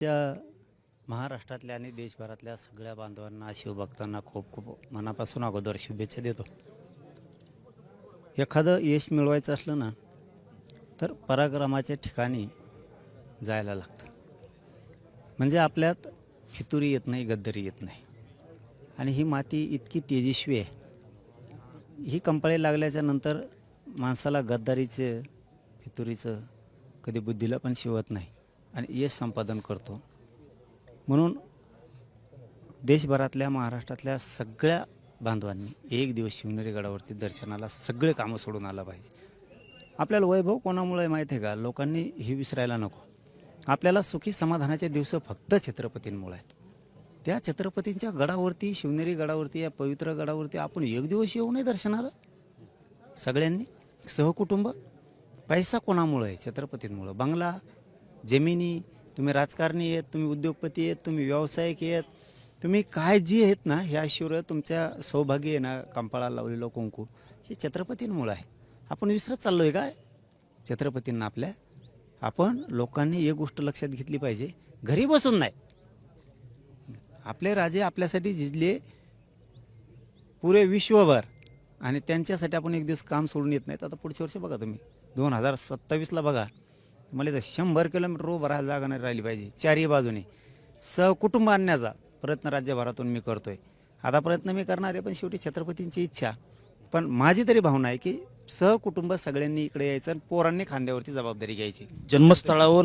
त्या महाराष्ट्रातल्या आणि देशभरातल्या सगळ्या बांधवांना शिवभक्तांना खूप खूप मनापासून अगोदर शुभेच्छा देतो. एखादं यश मिळवायचं असलं ना तर पराक्रमाच्या ठिकाणी जायला लागतं. म्हणजे आपल्यात फितुरी येत नाही, गद्दारी येत नाही. आणि ही माती इतकी तेजस्वी आहे. ही कंपाळी लागल्याच्या नंतर माणसाला गद्दारीचं, फितुरीचं कधी बुद्धीला पण शिवत नाही आणि यश संपादन करतो. म्हणून देशभरातल्या महाराष्ट्रातल्या सगळ्या बांधवांनी एक दिवस शिवनेरी गडावरती दर्शनाला सगळे कामं सोडून आलं पाहिजे. आपल्याला वैभव कोणामुळे माहीत आहे का? लोकांनी हे विसरायला नको. आपल्याला सुखी समाधानाचे दिवस फक्त छत्रपतींमुळे आहेत. त्या छत्रपतींच्या गडावरती, शिवनेरी गडावरती, या पवित्र गडावरती आपण एक दिवस येऊ नये दर्शनाला सगळ्यांनी सहकुटुंब. पैसा कोणामुळे आहे? छत्रपतींमुळं. बंगला, जमिनी, तुम्ही राजकारणी आहेत, तुम्ही उद्योगपती आहेत, तुम्ही व्यावसायिक आहेत, तुम्ही काय जी आहेत ना, हे ऐश्वर्य तुमच्या सौभाग्य आहे ना, कंपाळाला लावलेलं कुंकू हे छत्रपतींमुळं आहे. आपण विसरत चाललो आहे काय छत्रपतींना आपल्या? आपण लोकांनी एक गोष्ट लक्षात घेतली पाहिजे, घरी बसून नाही. आपले राजे आपल्यासाठी झिजले पुरे विश्वभर आणि त्यांच्यासाठी आपण एक दिवस काम सोडून येत नाहीत. आता पुढच्या वर्षी बघा तुम्ही 2027ला बघा, मला तर 100 किलोमीटर भरायला जागा नाही राहिली पाहिजे. चारही बाजूने सहकुटुंब आणण्याचा प्रयत्न राज्यभरातून मी करतोय. आता प्रयत्न मी करणार आहे, पण शेवटी छत्रपतींची इच्छा. पण माझी तरी भावना आहे की सहकुटुंब सगळ्यांनी इकडे यायचं आणि पोरांनी खांद्यावरती जबाबदारी घ्यायची. जन्मस्थळावर